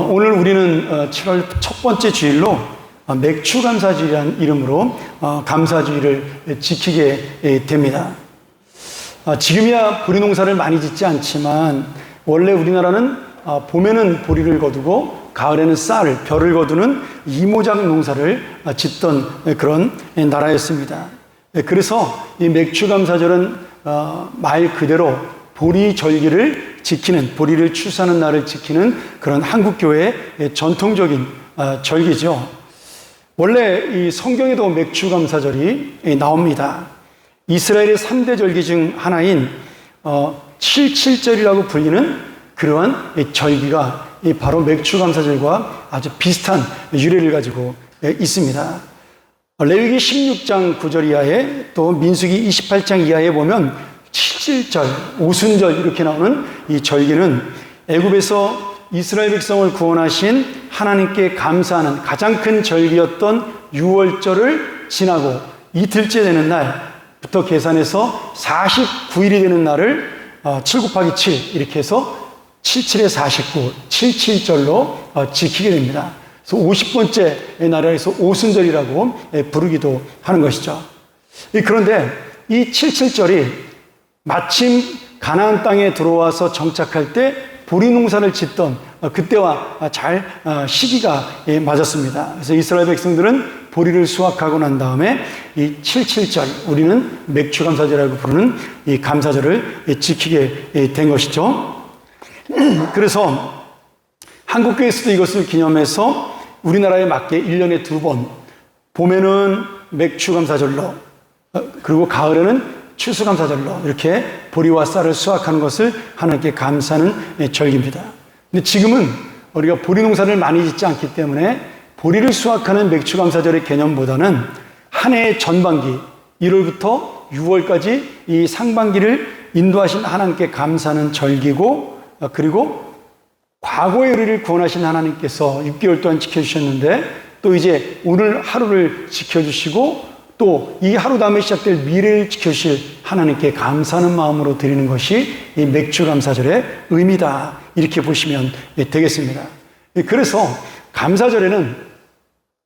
오늘 우리는 7월 첫 번째 주일로 맥추감사주일이라는 이름으로 감사주일을 지키게 됩니다. 지금이야 보리 농사를 많이 짓지 않지만 원래 우리나라는 봄에는 보리를 거두고 가을에는 쌀, 벼를 거두는 이모작 농사를 짓던 그런 나라였습니다. 그래서 이 맥추감사절은 말 그대로 보리 절기를 지키는, 보리를 추수하는 날을 지키는 그런 한국교회의 전통적인 절기죠. 원래 이 성경에도 맥추감사절이 나옵니다. 이스라엘의 3대 절기 중 하나인 77절이라고 불리는 그러한 절기가 바로 맥추감사절과 아주 비슷한 유래를 가지고 있습니다. 레위기 16장 9절 이하에 또 민수기 28장 이하에 보면 77절, 오순절 이렇게 나오는 이 절기는 애굽에서 이스라엘 백성을 구원하신 하나님께 감사하는 가장 큰 절기였던 유월절을 지나고 이틀째 되는 날부터 계산해서 49일이 되는 날을 7 곱하기 7 이렇게 해서 77에 49, 77절로 지키게 됩니다. 그래서 50번째 날에서 오순절이라고 부르기도 하는 것이죠. 그런데 이 77절이 마침 가나안 땅에 들어와서 정착할 때 보리 농사를 짓던 그때와 잘 시기가 맞았습니다. 그래서 이스라엘 백성들은 보리를 수확하고 난 다음에 이 77절, 우리는 맥추감사절이라고 부르는 이 감사절을 지키게 된 것이죠. 그래서 한국교회에서도 이것을 기념해서 우리나라에 맞게 1년에 2번, 봄에는 맥추감사절로, 그리고 가을에는 추수감사절로 이렇게 보리와 쌀을 수확하는 것을 하나님께 감사하는 절기입니다. 근데 지금은 우리가 보리 농사를 많이 짓지 않기 때문에 보리를 수확하는 맥추감사절의 개념보다는 한 해의 전반기 1월부터 6월까지 이 상반기를 인도하신 하나님께 감사하는 절기고, 그리고 과거의 우리를 구원하신 하나님께서 6개월 동안 지켜주셨는데 또 이제 오늘 하루를 지켜주시고 또 이 하루 다음에 시작될 미래를 지켜주실 하나님께 감사하는 마음으로 드리는 것이 이 맥추감사절의 의미다, 이렇게 보시면 되겠습니다. 그래서 감사절에는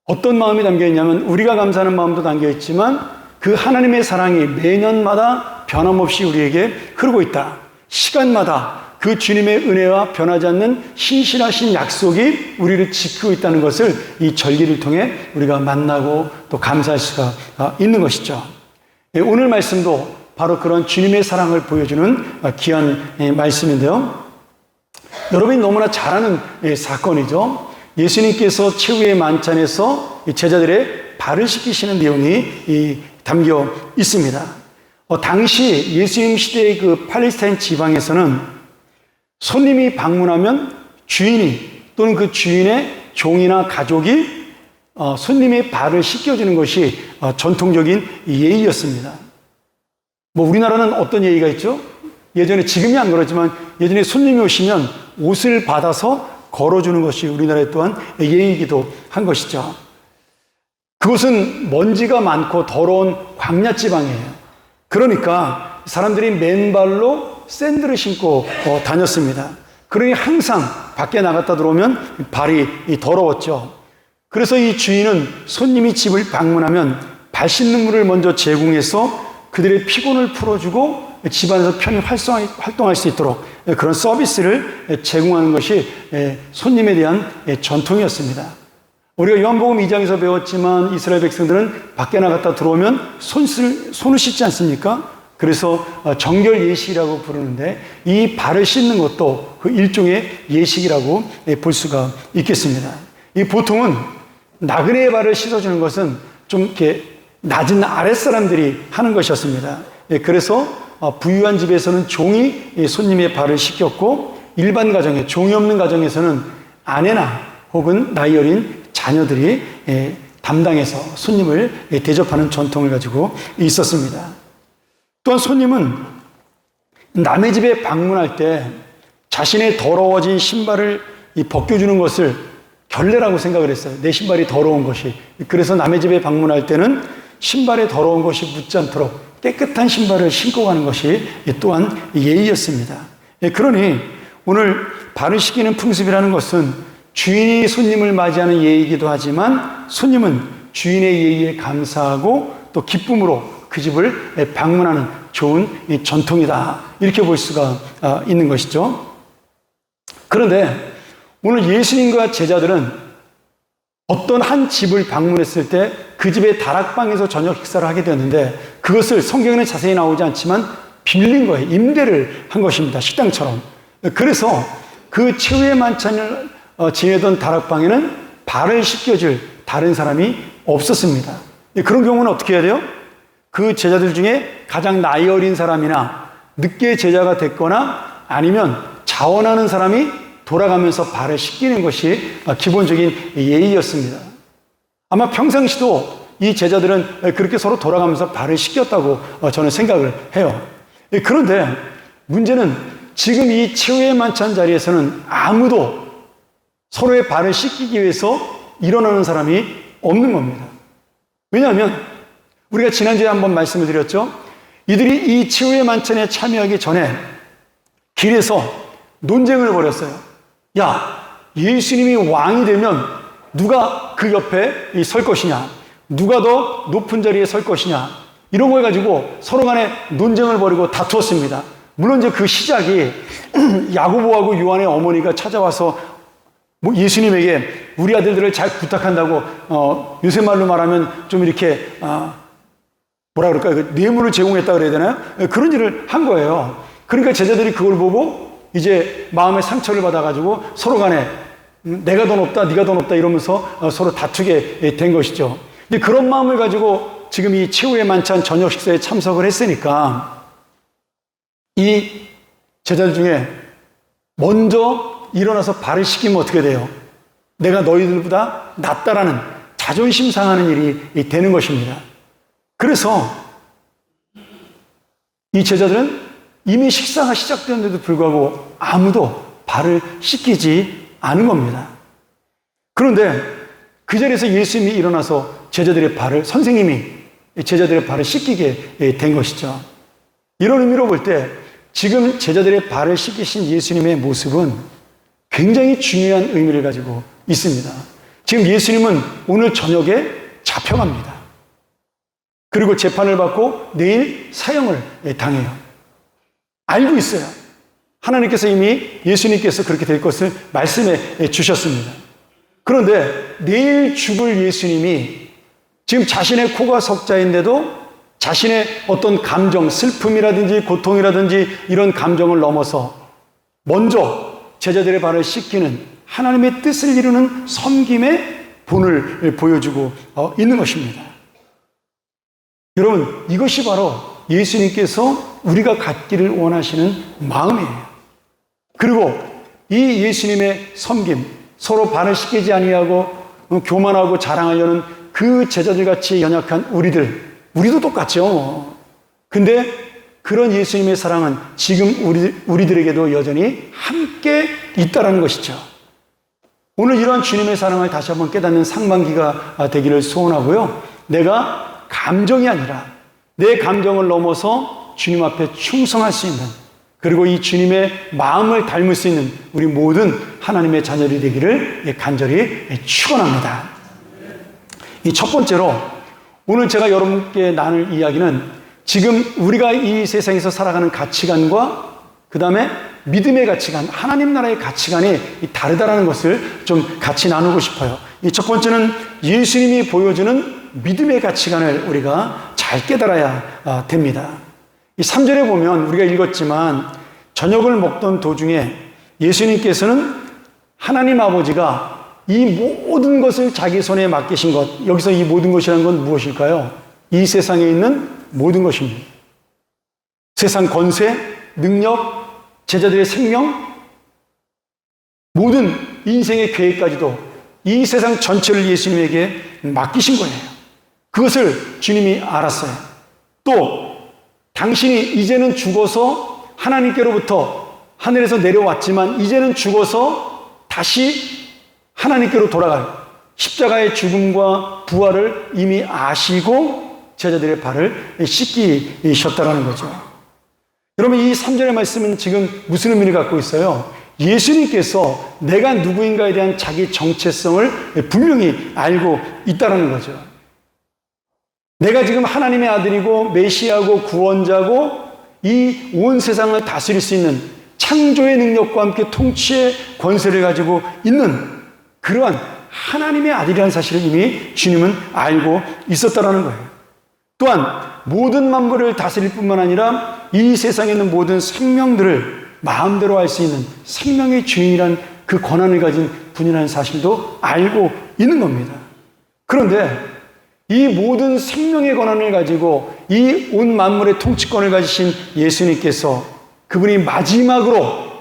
어떤 마음이 담겨 있냐면 우리가 감사하는 마음도 담겨 있지만 그 하나님의 사랑이 매년마다 변함없이 우리에게 흐르고 있다. 시간마다 그 주님의 은혜와 변하지 않는 신실하신 약속이 우리를 지키고 있다는 것을 이 절기를 통해 우리가 만나고 또 감사할 수가 있는 것이죠. 오늘 말씀도 바로 그런 주님의 사랑을 보여주는 귀한 말씀인데요. 여러분이 너무나 잘 아는 사건이죠. 예수님께서 최후의 만찬에서 제자들의 발을 씻기시는 내용이 담겨 있습니다. 당시 예수님 시대의 그 팔레스타인 지방에서는 손님이 방문하면 주인이 또는 그 주인의 종이나 가족이 손님의 발을 씻겨주는 것이 전통적인 예의였습니다. 우리나라는 어떤 예의가 있죠? 예전에, 지금이 안 그렇지만 예전에 손님이 오시면 옷을 받아서 걸어주는 것이 우리나라의 또한 예의이기도 한 것이죠. 그곳은 먼지가 많고 더러운 광야 지방이에요. 그러니까 사람들이 맨발로 샌들을 신고 다녔습니다. 그러니 항상 밖에 나갔다 들어오면 발이 더러웠죠. 그래서 이 주인은 손님이 집을 방문하면 발 씻는 물을 먼저 제공해서 그들의 피곤을 풀어주고 집안에서 편히 활동할 수 있도록 그런 서비스를 제공하는 것이 손님에 대한 전통이었습니다. 우리가 요한복음 2장에서 배웠지만 이스라엘 백성들은 밖에 나갔다 들어오면 손을 씻지 않습니까? 그래서 정결 예식이라고 부르는데 이 발을 씻는 것도 그 일종의 예식이라고 볼 수가 있겠습니다. 이 보통은 나그네의 발을 씻어주는 것은 좀 이렇게 낮은 아랫사람들이 하는 것이었습니다. 그래서 부유한 집에서는 종이 손님의 발을 씻겼고 일반 가정에, 종이 없는 가정에서는 아내나 혹은 나이 어린 자녀들이 담당해서 손님을 대접하는 전통을 가지고 있었습니다. 또한 손님은 남의 집에 방문할 때 자신의 더러워진 신발을 벗겨주는 것을 결례라고 생각을 했어요. 내 신발이 더러운 것이. 그래서 남의 집에 방문할 때는 신발에 더러운 것이 묻지 않도록 깨끗한 신발을 신고 가는 것이 또한 예의였습니다. 그러니 오늘 발을 씻기는 풍습이라는 것은 주인이 손님을 맞이하는 예의이기도 하지만 손님은 주인의 예의에 감사하고 또 기쁨으로 그 집을 방문하는 좋은 전통이다. 이렇게 볼 수가 있는 것이죠. 그런데 오늘 예수님과 제자들은 어떤 한 집을 방문했을 때 그 집의 다락방에서 저녁 식사를 하게 되었는데 그것을 성경에는 자세히 나오지 않지만 빌린 거예요. 임대를 한 것입니다. 식당처럼. 그래서 그 최후의 만찬을 지내던 다락방에는 발을 씻겨줄 다른 사람이 없었습니다. 그런 경우는 어떻게 해야 돼요? 그 제자들 중에 가장 나이 어린 사람이나 늦게 제자가 됐거나 아니면 자원하는 사람이 돌아가면서 발을 씻기는 것이 기본적인 예의였습니다. 아마 평상시도 이 제자들은 그렇게 서로 돌아가면서 발을 씻겼다고 저는 생각을 해요. 그런데 문제는 지금 이 최후의 만찬 자리에서는 아무도 서로의 발을 씻기기 위해서 일어나는 사람이 없는 겁니다. 왜냐하면 우리가 지난주에 한번 말씀을 드렸죠. 이들이 이 최후의 만찬에 참여하기 전에 길에서 논쟁을 벌였어요. 야, 예수님이 왕이 되면 누가 그 옆에 설 것이냐, 누가 더 높은 자리에 설 것이냐, 이런 걸 가지고 서로 간에 논쟁을 벌이고 다투었습니다. 물론 이제 그 시작이 야고보하고 요한의 어머니가 찾아와서 뭐 예수님에게 우리 아들들을 잘 부탁한다고 요새 말로 말하면 좀 이렇게 뭐라 그럴까요? 뇌물을 제공했다 그래야 되나요? 그런 일을 한 거예요. 그러니까 제자들이 그걸 보고 이제 마음의 상처를 받아가지고 서로 간에 내가 더 높다, 네가 더 높다 이러면서 서로 다투게 된 것이죠. 근데 그런 마음을 가지고 지금 이 최후의 만찬 저녁 식사에 참석을 했으니까 이 제자들 중에 먼저 일어나서 발을 씻기면 어떻게 돼요? 내가 너희들보다 낫다라는 자존심 상하는 일이 되는 것입니다. 그래서 이 제자들은 이미 식사가 시작되었는데도 불구하고 아무도 발을 씻기지 않은 겁니다. 그런데 그 자리에서 예수님이 일어나서 제자들의 발을, 선생님이 제자들의 발을 씻기게 된 것이죠. 이런 의미로 볼 때 지금 제자들의 발을 씻기신 예수님의 모습은 굉장히 중요한 의미를 가지고 있습니다. 지금 예수님은 오늘 저녁에 잡혀갑니다. 그리고 재판을 받고 내일 사형을 당해요. 알고 있어요. 하나님께서 이미 예수님께서 그렇게 될 것을 말씀해 주셨습니다. 그런데 내일 죽을 예수님이 지금 자신의 코가 석자인데도 자신의 어떤 감정, 슬픔이라든지 고통이라든지 이런 감정을 넘어서 먼저 제자들의 발을 씻기는 하나님의 뜻을 이루는 섬김의 본을 보여주고 있는 것입니다. 여러분, 이것이 바로 예수님께서 우리가 갖기를 원하시는 마음이에요. 그리고 이 예수님의 섬김, 서로 발을 씻기지 아니하고 교만하고 자랑하려는 그 제자들같이 연약한 우리도 똑같죠. 근데 그런 예수님의 사랑은 지금 우리들에게도 여전히 함께 있다는 것이죠. 오늘 이러한 주님의 사랑을 다시 한번 깨닫는 상반기가 되기를 소원하고요. 내가 감정이 아니라 내 감정을 넘어서 주님 앞에 충성할 수 있는, 그리고 이 주님의 마음을 닮을 수 있는 우리 모든 하나님의 자녀들이 되기를 간절히 축원합니다. 이 첫 번째로 오늘 제가 여러분께 나눌 이야기는 지금 우리가 이 세상에서 살아가는 가치관과 그 다음에 믿음의 가치관, 하나님 나라의 가치관이 다르다는 것을 좀 같이 나누고 싶어요. 이 첫 번째는 예수님이 보여주는 믿음의 가치관을 우리가 잘 깨달아야 됩니다. 이 3절에 보면 우리가 읽었지만 저녁을 먹던 도중에 예수님께서는 하나님 아버지가 이 모든 것을 자기 손에 맡기신 것, 여기서 이 모든 것이라는 건 무엇일까요? 이 세상에 있는 모든 것입니다. 세상 권세, 능력, 제자들의 생명, 모든 인생의 계획까지도 이 세상 전체를 예수님에게 맡기신 거예요. 그것을 주님이 알았어요. 또 당신이 이제는 죽어서 하나님께로부터 하늘에서 내려왔지만 이제는 죽어서 다시 하나님께로 돌아갈 십자가의 죽음과 부활을 이미 아시고 제자들의 발을 씻기셨다라는 거죠. 여러분, 이 3절의 말씀은 지금 무슨 의미를 갖고 있어요? 예수님께서 내가 누구인가에 대한 자기 정체성을 분명히 알고 있다는 거죠. 내가 지금 하나님의 아들이고 메시아고 구원자고 이 온 세상을 다스릴 수 있는 창조의 능력과 함께 통치의 권세를 가지고 있는 그러한 하나님의 아들이라는 사실을 이미 주님은 알고 있었다는 거예요. 또한 모든 만물을 다스릴 뿐만 아니라 이 세상에 있는 모든 생명들을 마음대로 할 수 있는 생명의 주인이란 그 권한을 가진 분이라는 사실도 알고 있는 겁니다. 그런데 이 모든 생명의 권한을 가지고 이 온 만물의 통치권을 가지신 예수님께서 그분이 마지막으로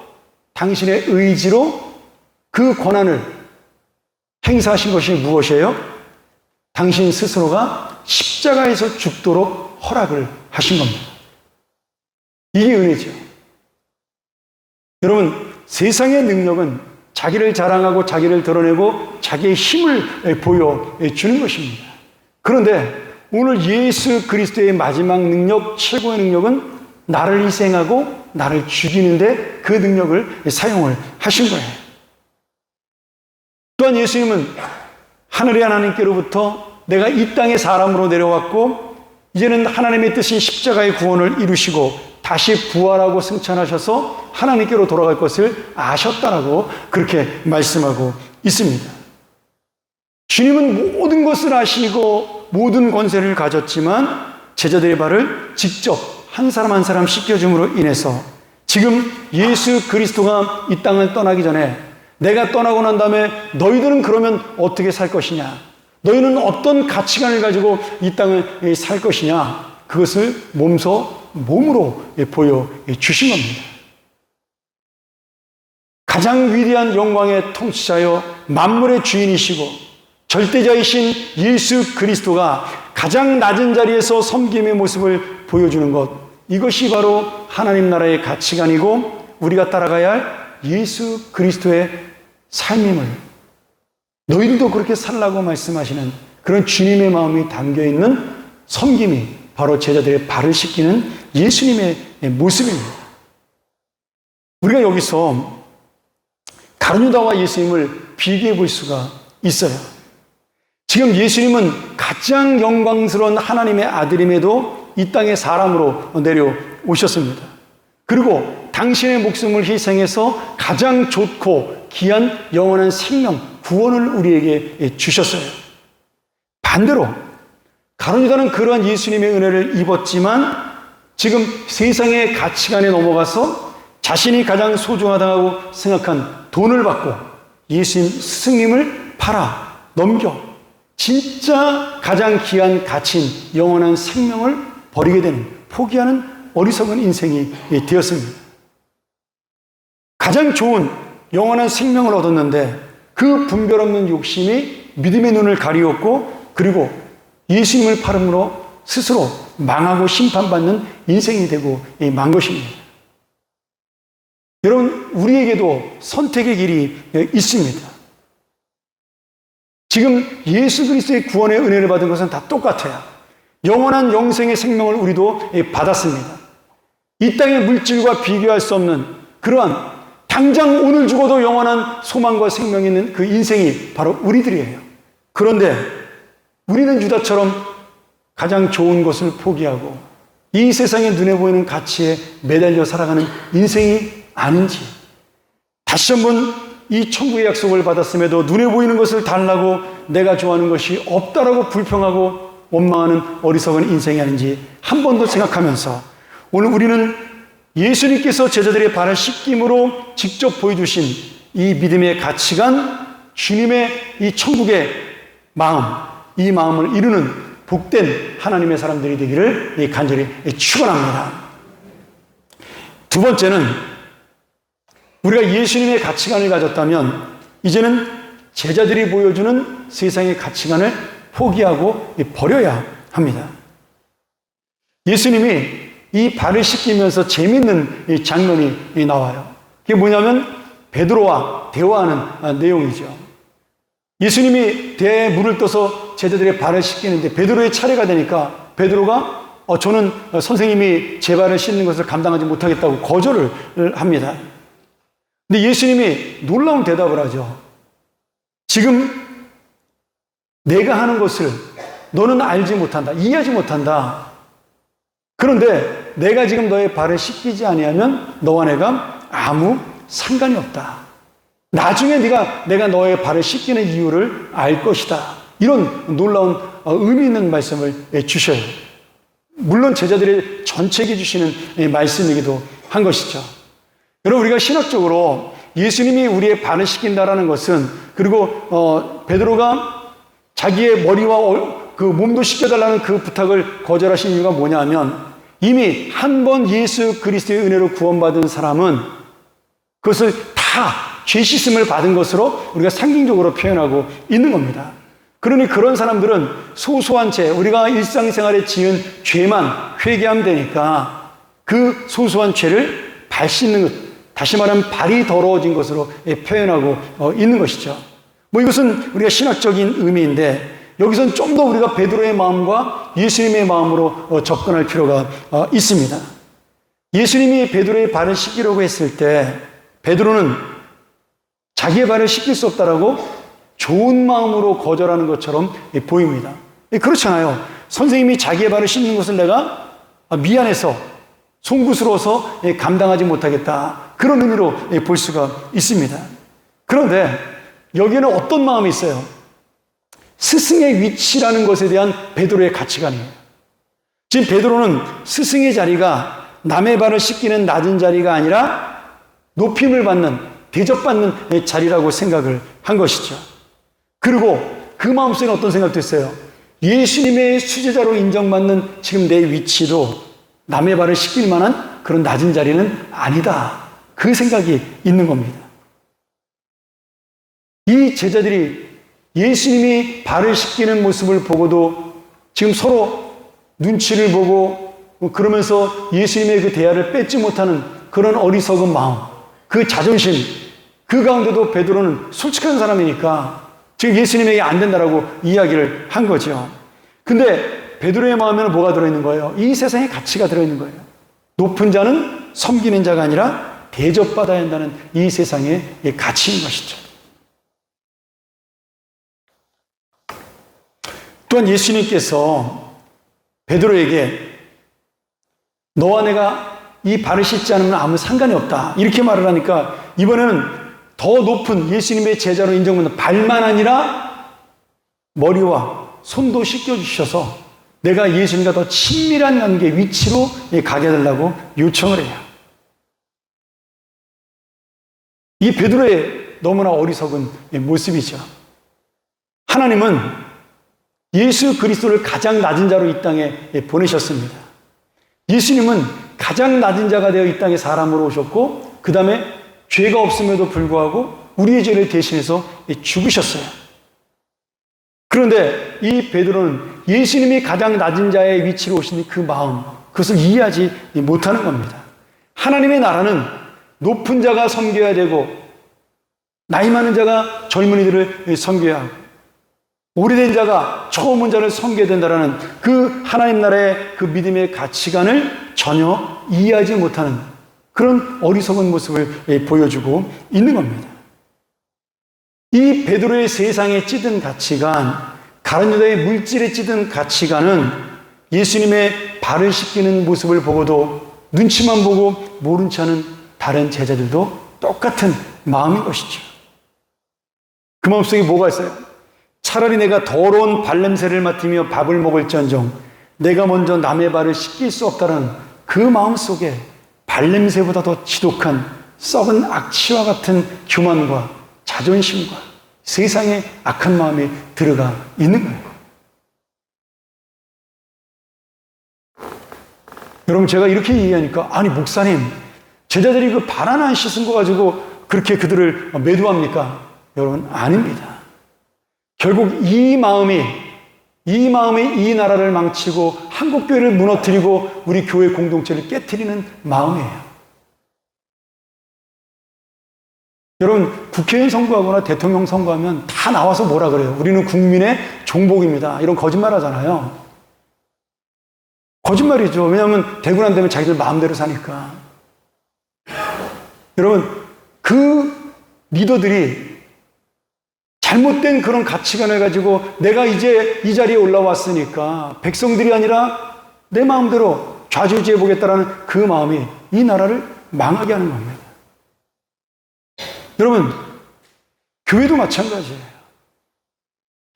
당신의 의지로 그 권한을 행사하신 것이 무엇이에요? 당신 스스로가 십자가에서 죽도록 허락을 하신 겁니다. 이게 은혜죠. 여러분, 세상의 능력은 자기를 자랑하고 자기를 드러내고 자기의 힘을 보여주는 것입니다. 그런데 오늘 예수 그리스도의 마지막 능력, 최고의 능력은 나를 희생하고 나를 죽이는데 그 능력을 사용을 하신 거예요. 또한 예수님은 하늘의 하나님께로부터 내가 이 땅에 사람으로 내려왔고 이제는 하나님의 뜻인 십자가의 구원을 이루시고 다시 부활하고 승천하셔서 하나님께로 돌아갈 것을 아셨다라고 그렇게 말씀하고 있습니다. 주님은 모든 것을 아시고 모든 권세를 가졌지만 제자들의 발을 직접 한 사람 한 사람 씻겨줌으로 인해서 지금 예수 그리스도가 이 땅을 떠나기 전에 내가 떠나고 난 다음에 너희들은 그러면 어떻게 살 것이냐? 너희는 어떤 가치관을 가지고 이 땅을 살 것이냐? 그것을 몸으로 보여주신 겁니다. 가장 위대한 영광의 통치자여 만물의 주인이시고 절대자이신 예수 그리스도가 가장 낮은 자리에서 섬김의 모습을 보여주는 것, 이것이 바로 하나님 나라의 가치관이고 우리가 따라가야 할 예수 그리스도의 삶임을 너희들도 그렇게 살라고 말씀하시는 그런 주님의 마음이 담겨있는 섬김이 바로 제자들의 발을 씻기는 예수님의 모습입니다. 우리가 여기서 가룟유다와 예수님을 비교해 볼 수가 있어요. 지금 예수님은 가장 영광스러운 하나님의 아들임에도 이 땅에 사람으로 내려오셨습니다. 그리고 당신의 목숨을 희생해서 가장 좋고 귀한 영원한 생명, 구원을 우리에게 주셨어요. 반대로 가룟유다는 그러한 예수님의 은혜를 입었지만 지금 세상의 가치관에 넘어가서 자신이 가장 소중하다고 생각한 돈을 받고 예수님 스승님을 팔아 넘겨 진짜 가장 귀한 가치인 영원한 생명을 버리게 되는, 포기하는 어리석은 인생이 되었습니다. 가장 좋은 영원한 생명을 얻었는데 그 분별 없는 욕심이 믿음의 눈을 가리웠고 그리고 예수님을 팔음으로 스스로 망하고 심판받는 인생이 되고 만 것입니다. 여러분, 우리에게도 선택의 길이 있습니다. 지금 예수 그리스도의 구원의 은혜를 받은 것은 다 똑같아요. 영원한 영생의 생명을 우리도 받았습니다. 이 땅의 물질과 비교할 수 없는 그러한 당장 오늘 죽어도 영원한 소망과 생명이 있는 그 인생이 바로 우리들이에요. 그런데 우리는 유다처럼 가장 좋은 것을 포기하고 이 세상의 눈에 보이는 가치에 매달려 살아가는 인생이 아닌지, 다시 한번 이 천국의 약속을 받았음에도 눈에 보이는 것을 달라고 내가 좋아하는 것이 없다라고 불평하고 원망하는 어리석은 인생이 아닌지 한 번 더 생각하면서 오늘 우리는 예수님께서 제자들의 발을 씻김으로 직접 보여주신 이 믿음의 가치관, 주님의 이 천국의 마음, 이 마음을 이루는 복된 하나님의 사람들이 되기를 간절히 축원합니다. 두 번째는 우리가 예수님의 가치관을 가졌다면 이제는 제자들이 보여주는 세상의 가치관을 포기하고 버려야 합니다. 예수님이 이 발을 씻기면서 재밌는 이 장면이 나와요. 그게 뭐냐면 베드로와 대화하는 내용이죠. 예수님이 대야에 물을 떠서 제자들의 발을 씻기는데 베드로의 차례가 되니까 베드로가 저는 선생님이 제 발을 씻는 것을 감당하지 못하겠다고 거절을 합니다. 근데 예수님이 놀라운 대답을 하죠. 지금 내가 하는 것을 너는 알지 못한다. 이해하지 못한다. 그런데 내가 지금 너의 발을 씻기지 아니하면 너와 내가 아무 상관이 없다. 나중에 내가 너의 발을 씻기는 이유를 알 것이다. 이런 놀라운 의미 있는 말씀을 주셔요. 물론 제자들의 전체에게 주시는 말씀이기도 한 것이죠. 여러분, 우리가 신학적으로 예수님이 우리의 발을 씻긴다라는 것은, 그리고 베드로가 자기의 머리와 그 몸도 씻겨달라는 그 부탁을 거절하신 이유가 뭐냐 하면, 이미 한 번 예수 그리스도의 은혜로 구원받은 사람은 그것을 다 죄 씻음을 받은 것으로 우리가 상징적으로 표현하고 있는 겁니다. 그러니 그런 사람들은 소소한 죄, 우리가 일상생활에 지은 죄만 회개하면 되니까 그 소소한 죄를 발 씻는 것, 다시 말하면 발이 더러워진 것으로 표현하고 있는 것이죠. 이것은 우리가 신학적인 의미인데, 여기서는 좀 더 우리가 베드로의 마음과 예수님의 마음으로 접근할 필요가 있습니다. 예수님이 베드로의 발을 씻기려고 했을 때 베드로는 자기의 발을 씻길 수 없다라고 좋은 마음으로 거절하는 것처럼 보입니다. 그렇잖아요. 선생님이 자기의 발을 씻는 것을 내가 미안해서, 송구스러워서 감당하지 못하겠다, 그런 의미로 볼 수가 있습니다. 그런데 여기에는 어떤 마음이 있어요? 스승의 위치라는 것에 대한 베드로의 가치관이에요. 지금 베드로는 스승의 자리가 남의 발을 씻기는 낮은 자리가 아니라 높임을 받는, 대접받는 자리라고 생각을 한 것이죠. 그리고 그 마음속에는 어떤 생각도 있어요. 예수님의 수제자로 인정받는 지금 내 위치도 남의 발을 씻길 만한 그런 낮은 자리는 아니다, 그 생각이 있는 겁니다. 이 제자들이 예수님이 발을 씻기는 모습을 보고도 지금 서로 눈치를 보고 그러면서 예수님의 그 대화를 뺏지 못하는 그런 어리석은 마음, 그 자존심, 그 가운데도 베드로는 솔직한 사람이니까 지금 예수님에게 안 된다라고 이야기를 한 거죠. 근데 베드로의 마음에는 뭐가 들어있는 거예요? 이 세상의 가치가 들어있는 거예요. 높은 자는 섬기는 자가 아니라 대접받아야 한다는 이 세상의 가치인 것이죠. 또한 예수님께서 베드로에게 너와 내가 이 발을 씻지 않으면 아무 상관이 없다, 이렇게 말을 하니까 이번에는 더 높은 예수님의 제자로 인정받는 발만 아니라 머리와 손도 씻겨주셔서 내가 예수님과 더 친밀한 관계, 위치로 가게 해달라고 요청을 해요. 이 베드로의 너무나 어리석은 모습이죠. 하나님은 예수 그리스도를 가장 낮은 자로 이 땅에 보내셨습니다. 예수님은 가장 낮은 자가 되어 이 땅에 사람으로 오셨고, 그 다음에 죄가 없음에도 불구하고 우리의 죄를 대신해서 죽으셨어요. 그런데 이 베드로는 예수님이 가장 낮은 자의 위치로 오신 그 마음, 그것을 이해하지 못하는 겁니다. 하나님의 나라는 높은 자가 섬겨야 되고, 나이 많은 자가 젊은이들을 섬겨야 하고, 오래된 자가 처음 자를 섬겨야 된다는 그 하나님 나라의 그 믿음의 가치관을 전혀 이해하지 못하는 그런 어리석은 모습을 보여주고 있는 겁니다. 이 베드로의 세상에 찌든 가치관, 가룟 유다의 물질에 찌든 가치관은 예수님의 발을 씻기는 모습을 보고도 눈치만 보고 모른 척하는 다른 제자들도 똑같은 마음인 것이죠. 그 마음속에 뭐가 있어요? 차라리 내가 더러운 발냄새를 맡으며 밥을 먹을지언정 내가 먼저 남의 발을 씻길 수 없다는 그 마음 속에 발냄새보다 더 지독한 썩은 악취와 같은 교만과 자존심과 세상의 악한 마음이 들어가 있는 거예요. 여러분, 제가 이렇게 이해하니까, 아니 목사님, 제자들이 그 발 하나 안 씻은 거 가지고 그렇게 그들을 매도합니까? 여러분, 아닙니다. 결국 이 마음이 이 나라를 망치고 한국교회를 무너뜨리고 우리 교회 공동체를 깨트리는 마음이에요. 여러분, 국회의원 선거하거나 대통령 선거하면 다 나와서 뭐라 그래요? 우리는 국민의 종복입니다, 이런 거짓말 하잖아요. 거짓말이죠. 왜냐하면 되고 난 다음에 자기들 마음대로 사니까. 여러분, 그 리더들이 잘못된 그런 가치관을 가지고 내가 이제 이 자리에 올라왔으니까 백성들이 아니라 내 마음대로 좌지우지해 보겠다라는 그 마음이 이 나라를 망하게 하는 겁니다. 여러분, 교회도 마찬가지예요.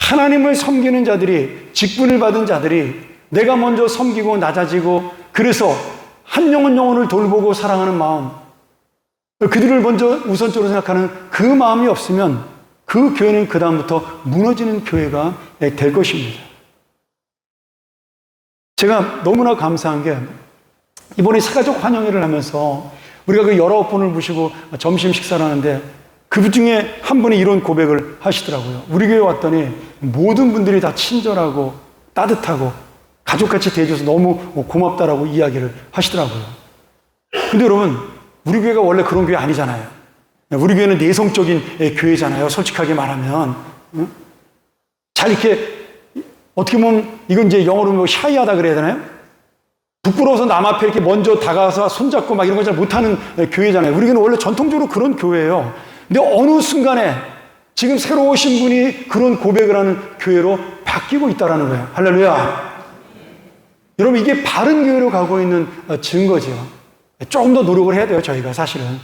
하나님을 섬기는 자들이, 직분을 받은 자들이 내가 먼저 섬기고 낮아지고 그래서 한 영혼 영혼을 돌보고 사랑하는 마음, 그들을 먼저 우선적으로 생각하는 그 마음이 없으면 그 교회는 그 다음부터 무너지는 교회가 될 것입니다. 제가 너무나 감사한 게 이번에 사가족 환영회를 하면서 우리가 그 19분을 모시고 점심 식사를 하는데 그 중에 한 분이 이런 고백을 하시더라고요. 우리 교회 왔더니 모든 분들이 다 친절하고 따뜻하고 가족같이 대해줘서 너무 고맙다라고 이야기를 하시더라고요. 근데 여러분, 우리 교회가 원래 그런 교회 아니잖아요. 우리 교회는 내성적인 교회잖아요. 솔직하게 말하면. 잘 이렇게 어떻게 보면 이건 이제 영어로 뭐 샤이하다 그래야 되나요? 부끄러워서 남 앞에 이렇게 먼저 다가가서 손잡고 막 이런 거 잘 못하는 교회잖아요. 우리 교회는 원래 전통적으로 그런 교회예요. 근데 어느 순간에 지금 새로 오신 분이 그런 고백을 하는 교회로 바뀌고 있다는 거예요. 할렐루야. 여러분, 이게 바른 교회로 가고 있는 증거죠. 조금 더 노력을 해야 돼요, 저희가 사실은.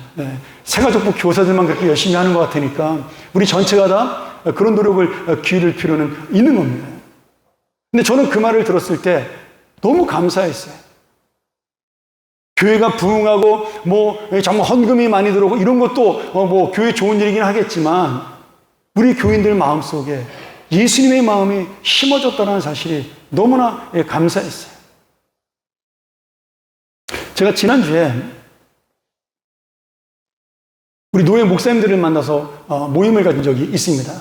새가족부 교사들만 그렇게 열심히 하는 것 같으니까 우리 전체가 다 그런 노력을 기울일 필요는 있는 겁니다. 근데 저는 그 말을 들었을 때 너무 감사했어요. 교회가 부흥하고 뭐 정말 헌금이 많이 들어오고 이런 것도 뭐 교회 좋은 일이긴 하겠지만 우리 교인들 마음속에 예수님의 마음이 심어졌다는 사실이 너무나 감사했어요. 제가 지난주에 우리 노예 목사님들을 만나서 모임을 가진 적이 있습니다.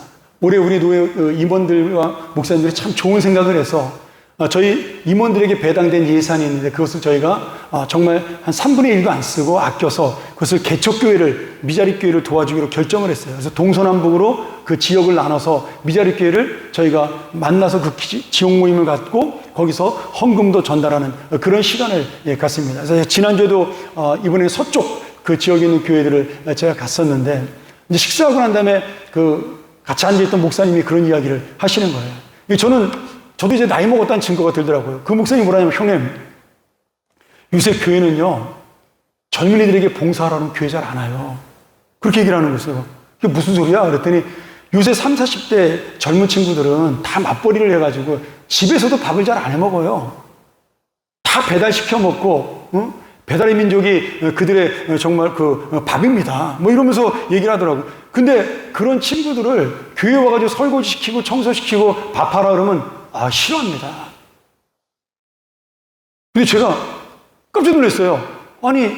올해 우리 노예 임원들과 목사님들이 참 좋은 생각을 해서 저희 임원들에게 배당된 예산이 있는데 그것을 저희가 정말 한 3분의 1도 안 쓰고 아껴서 그것을 개척교회를, 미자립교회를 도와주기로 결정을 했어요. 그래서 동서남북으로 그 지역을 나눠서 미자립교회를 저희가 만나서 그 지역 모임을 갖고 거기서 헌금도 전달하는 그런 시간을 갖습니다. 그래서 지난주에도 이번에 서쪽 그 지역에 있는 교회들을 제가 갔었는데 이제 식사하고 난 다음에 그 같이 앉아있던 목사님이 그런 이야기를 하시는 거예요. 저도 이제 나이 먹었다는 증거가 들더라고요. 그 목사님이 뭐라냐면, 형님, 요새 교회는요, 젊은이들에게 봉사하라는 교회 잘 안 와요. 그렇게 얘기를 하는 거였어요. 그게 무슨 소리야? 그랬더니 요새 30, 40대 젊은 친구들은 다 맞벌이를 해가지고 집에서도 밥을 잘 안 해 먹어요. 다 배달시켜 먹고, 배달의 민족이 그들의 정말 그 밥입니다. 뭐 이러면서 얘기를 하더라고요. 근데 그런 친구들을 교회 와가지고 설거지시키고 청소시키고 밥하라 그러면 싫어합니다. 근데 제가 깜짝 놀랐어요. 아니,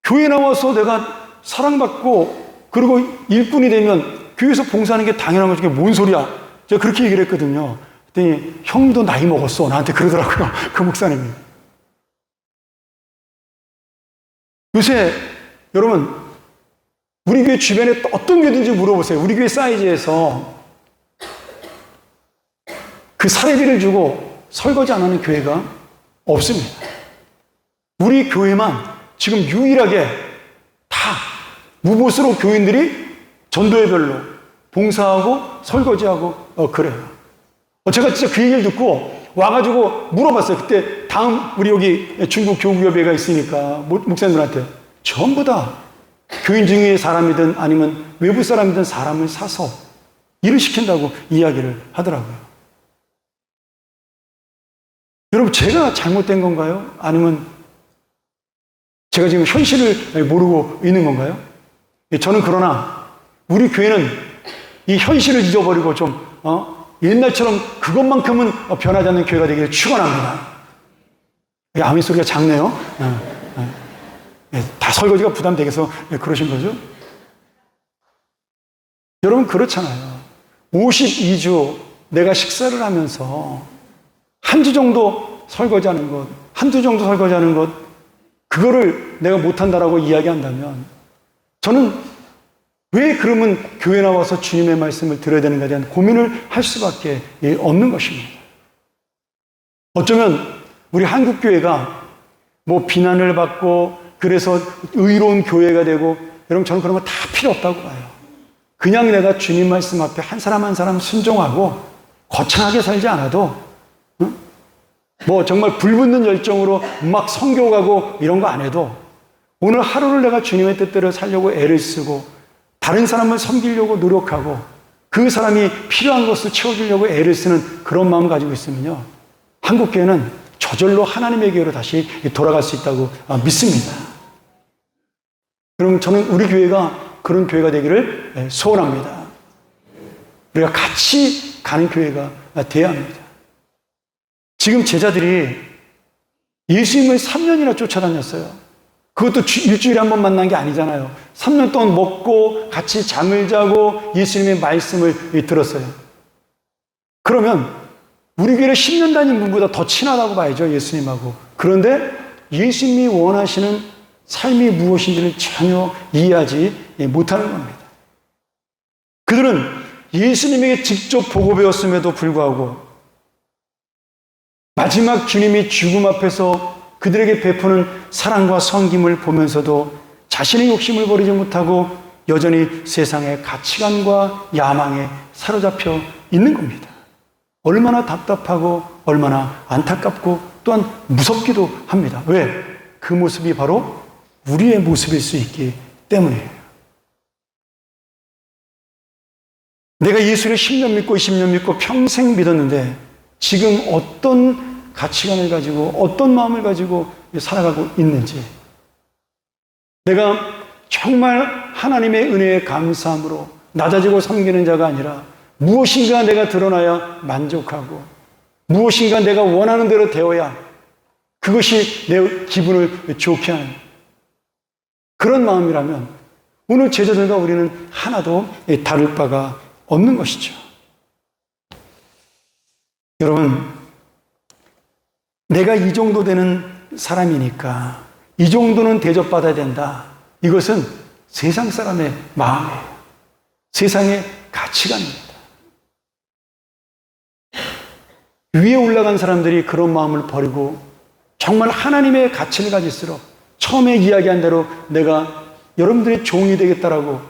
교회 나와서 내가 사랑받고 그리고 일꾼이 되면 교회에서 봉사하는 게 당연한 거지. 뭔 소리야? 제가 그렇게 얘기를 했거든요. 그랬더니 형도 나이 먹었어. 나한테 그러더라고요. 그 목사님이. 요새 여러분, 우리 교회 주변에 어떤 교회든지 물어보세요. 우리 교회 사이즈에서 그 사례비를 주고 설거지 안 하는 교회가 없습니다. 우리 교회만 지금 유일하게 다 무보수로 교인들이 전도회별로 봉사하고 설거지하고 그래요. 제가 진짜 그 얘기를 듣고 와가지고 물어봤어요. 그때 다음 우리 여기 중국 교구협회가 있으니까 목사님들한테 전부 다 교인 중에 사람이든 아니면 외부 사람이든 사람을 사서 일을 시킨다고 이야기를 하더라고요. 여러분, 제가 잘못된 건가요? 아니면 제가 지금 현실을 모르고 있는 건가요? 저는 그러나 우리 교회는 이 현실을 잊어버리고 좀 옛날처럼 그것만큼은 변하지 않는 교회가 되기를 축원합니다. 아멘 소리가 작네요. 다 설거지가 부담되겠어 그러신 거죠? 여러분, 그렇잖아요. 52주 내가 식사를 하면서 한 주 정도 설거지하는 것, 한두 정도 설거지하는 것, 그거를 내가 못한다라고 이야기한다면 저는 왜 그러면 교회 나와서 주님의 말씀을 들어야 되는가에 대한 고민을 할 수밖에 없는 것입니다. 어쩌면 우리 한국교회가 뭐 비난을 받고 그래서 의로운 교회가 되고 여러분, 저는 그런 거 다 필요 없다고 봐요. 그냥 내가 주님 말씀 앞에 한 사람 한 사람 순종하고 거창하게 살지 않아도, 뭐 정말 불붙는 열정으로 막 선교 가고 이런 거 안 해도 오늘 하루를 내가 주님의 뜻대로 살려고 애를 쓰고 다른 사람을 섬기려고 노력하고 그 사람이 필요한 것을 채워주려고 애를 쓰는 그런 마음을 가지고 있으면요, 한국교회는 저절로 하나님의 교회로 다시 돌아갈 수 있다고 믿습니다. 그럼 저는 우리 교회가 그런 교회가 되기를 소원합니다. 우리가 같이 가는 교회가 돼야 합니다. 지금 제자들이 예수님을 3년이나 쫓아다녔어요. 그것도 일주일에 한 번 만난 게 아니잖아요. 3년 동안 먹고 같이 잠을 자고 예수님의 말씀을 들었어요. 그러면 우리 교회를 10년 다닌 분보다 더 친하다고 봐야죠, 예수님하고. 그런데 예수님이 원하시는 삶이 무엇인지를 전혀 이해하지 못하는 겁니다. 그들은 예수님에게 직접 보고 배웠음에도 불구하고 마지막 주님이 죽음 앞에서 그들에게 베푸는 사랑과 섬김을 보면서도 자신의 욕심을 버리지 못하고 여전히 세상의 가치관과 야망에 사로잡혀 있는 겁니다. 얼마나 답답하고 얼마나 안타깝고 또한 무섭기도 합니다. 왜? 그 모습이 바로 우리의 모습일 수 있기 때문이에요. 내가 예수를 10년 믿고 20년 믿고 평생 믿었는데 지금 어떤 가치관을 가지고 어떤 마음을 가지고 살아가고 있는지, 내가 정말 하나님의 은혜에 감사함으로 낮아지고 섬기는 자가 아니라 무엇인가 내가 드러나야 만족하고 무엇인가 내가 원하는 대로 되어야 그것이 내 기분을 좋게 하는 그런 마음이라면 오늘 제자들과 우리는 하나도 다를 바가 없는 것이죠. 여러분, 내가 이 정도 되는 사람이니까 이 정도는 대접받아야 된다. 이것은 세상 사람의 마음이에요. 세상의 가치관입니다. 위에 올라간 사람들이 그런 마음을 버리고 정말 하나님의 가치를 가질수록 처음에 이야기한 대로 내가 여러분들의 종이 되겠다라고,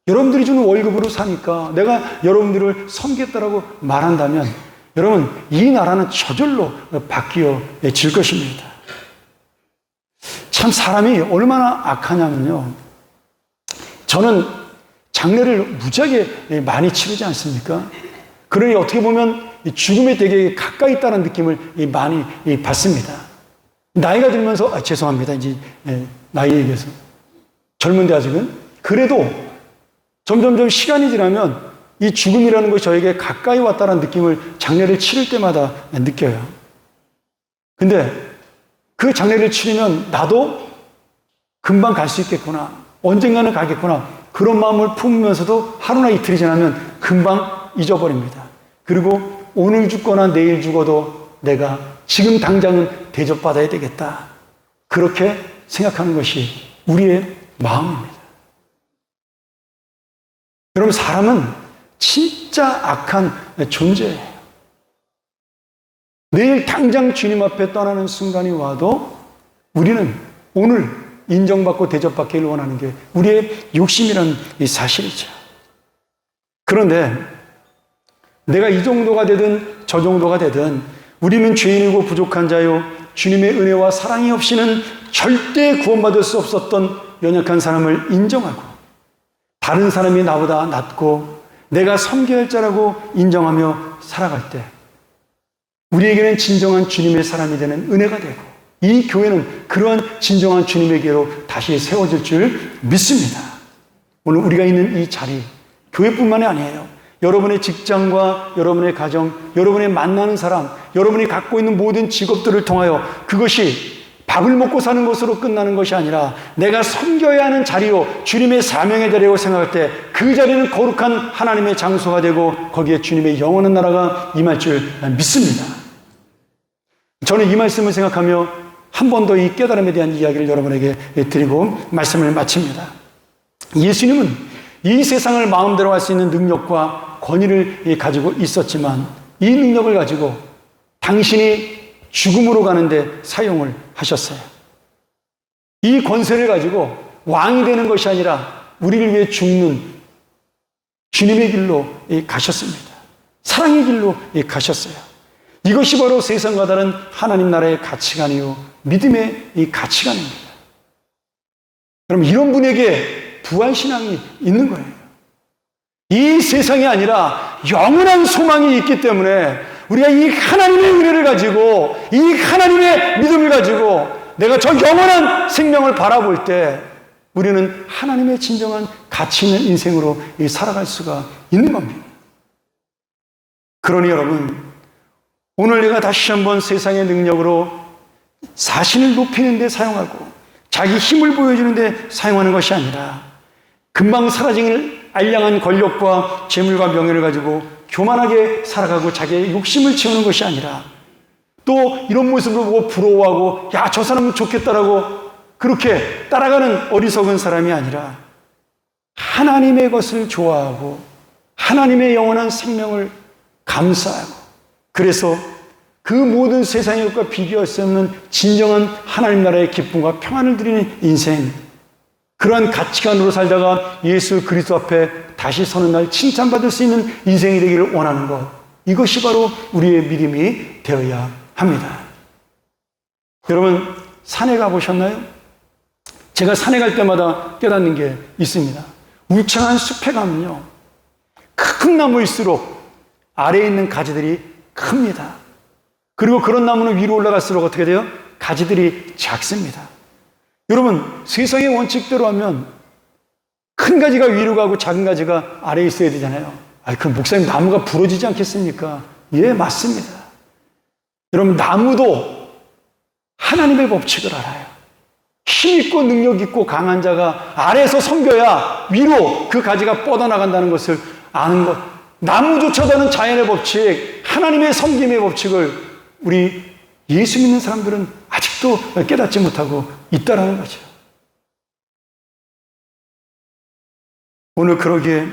여러분들이 주는 월급으로 사니까 내가 여러분들을 섬기겠다라고 말한다면 여러분, 이 나라는 저절로 바뀌어질 것입니다. 참 사람이 얼마나 악하냐면요, 저는 장례를 무지하게 많이 치르지 않습니까? 그러니 어떻게 보면 죽음에 되게 가까이 있다는 느낌을 많이 받습니다. 나이가 들면서, 죄송합니다. 이제 나이 얘기해서. 젊은데 아직은. 그래도 점점점 시간이 지나면 이 죽음이라는 것이 저에게 가까이 왔다는 느낌을 장례를 치를 때마다 느껴요. 근데 그 장례를 치르면 나도 금방 갈 수 있겠구나, 언젠가는 가겠구나, 그런 마음을 품으면서도 하루나 이틀이 지나면 금방 잊어버립니다. 그리고 오늘 죽거나 내일 죽어도 내가 지금 당장은 대접받아야 되겠다, 그렇게 생각하는 것이 우리의 마음입니다. 여러분, 사람은 진짜 악한 존재예요. 내일 당장 주님 앞에 떠나는 순간이 와도 우리는 오늘 인정받고 대접받기를 원하는 게 우리의 욕심이라는 이 사실이죠. 그런데 내가 이 정도가 되든 저 정도가 되든 우리는 죄인이고 부족한 자요, 주님의 은혜와 사랑이 없이는 절대 구원받을 수 없었던 연약한 사람을 인정하고 다른 사람이 나보다 낫고 내가 섬겨야 할 자라고 인정하며 살아갈 때 우리에게는 진정한 주님의 사람이 되는 은혜가 되고 이 교회는 그러한 진정한 주님의 교회로 다시 세워질 줄 믿습니다. 오늘 우리가 있는 이 자리, 교회뿐만이 아니에요. 여러분의 직장과 여러분의 가정, 여러분의 만나는 사람, 여러분이 갖고 있는 모든 직업들을 통하여 그것이 밥을 먹고 사는 것으로 끝나는 것이 아니라 내가 섬겨야 하는 자리요, 주님의 사명의 자리라고 생각할 때 그 자리는 거룩한 하나님의 장소가 되고 거기에 주님의 영원한 나라가 임할 줄 믿습니다. 저는 이 말씀을 생각하며 한 번 더 이 깨달음에 대한 이야기를 여러분에게 드리고 말씀을 마칩니다. 예수님은 이 세상을 마음대로 할 수 있는 능력과 권위를 가지고 있었지만 이 능력을 가지고 당신이 죽음으로 가는데 사용을 하셨어요. 이 권세를 가지고 왕이 되는 것이 아니라 우리를 위해 죽는 주님의 길로 가셨습니다. 사랑의 길로 가셨어요. 이것이 바로 세상과 다른 하나님 나라의 가치관이요, 믿음의 이 가치관입니다. 그럼 이런 분에게 부활신앙이 있는 거예요. 이 세상이 아니라 영원한 소망이 있기 때문에 우리가 이 하나님의 은혜를 가지고, 이 하나님의 믿음을 가지고 내가 저 영원한 생명을 바라볼 때 우리는 하나님의 진정한 가치 있는 인생으로 살아갈 수가 있는 겁니다. 그러니 여러분, 오늘 내가 다시 한번 세상의 능력으로 자신을 높이는 데 사용하고 자기 힘을 보여주는 데 사용하는 것이 아니라 금방 사라지는 알량한 권력과 재물과 명예를 가지고 교만하게 살아가고 자기의 욕심을 채우는 것이 아니라 또 이런 모습을 보고 부러워하고 야, 저 사람은 좋겠다라고 그렇게 따라가는 어리석은 사람이 아니라 하나님의 것을 좋아하고 하나님의 영원한 생명을 감사하고, 그래서 그 모든 세상의 것과 비교할 수 없는 진정한 하나님 나라의 기쁨과 평안을 드리는 인생, 그러한 가치관으로 살다가 예수 그리스도 앞에 다시 서는 날 칭찬받을 수 있는 인생이 되기를 원하는 것, 이것이 바로 우리의 믿음이 되어야 합니다. 여러분, 산에 가보셨나요? 제가 산에 갈 때마다 깨닫는 게 있습니다. 울창한 숲에 가면요, 큰 나무일수록 아래에 있는 가지들이 큽니다. 그리고 그런 나무는 위로 올라갈수록 어떻게 돼요? 가지들이 작습니다. 여러분, 세상의 원칙대로 하면 큰 가지가 위로 가고 작은 가지가 아래에 있어야 되잖아요. 그럼 목사님, 나무가 부러지지 않겠습니까? 예, 맞습니다. 여러분, 나무도 하나님의 법칙을 알아요. 힘있고 능력있고 강한 자가 아래에서 섬겨야 위로 그 가지가 뻗어나간다는 것을 아는 것. 나무조차도 아는 자연의 법칙, 하나님의 섬김의 법칙을 우리 예수 믿는 사람들은 아직도 깨닫지 못하고 있다라는 거죠. 오늘 그러기에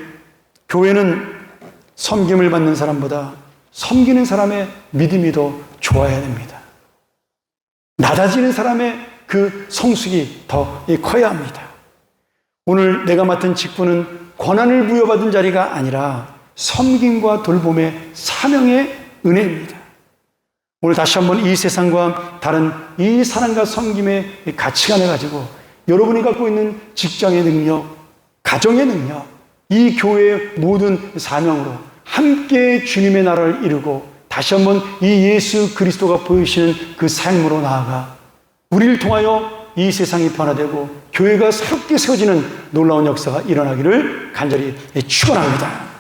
교회는 섬김을 받는 사람보다 섬기는 사람의 믿음이 더 좋아야 됩니다. 낮아지는 사람의 그 성숙이 더 커야 합니다. 오늘 내가 맡은 직분은 권한을 부여받은 자리가 아니라 섬김과 돌봄의 사명의 은혜입니다. 오늘 다시 한번 이 세상과 다른 이 사랑과 섬김의 가치관을 가지고 여러분이 갖고 있는 직장의 능력, 가정의 능력, 이 교회의 모든 사명으로 함께 주님의 나라를 이루고 다시 한번 이 예수 그리스도가 보이시는 그 삶으로 나아가 우리를 통하여 이 세상이 변화되고 교회가 새롭게 세워지는 놀라운 역사가 일어나기를 간절히 축원합니다.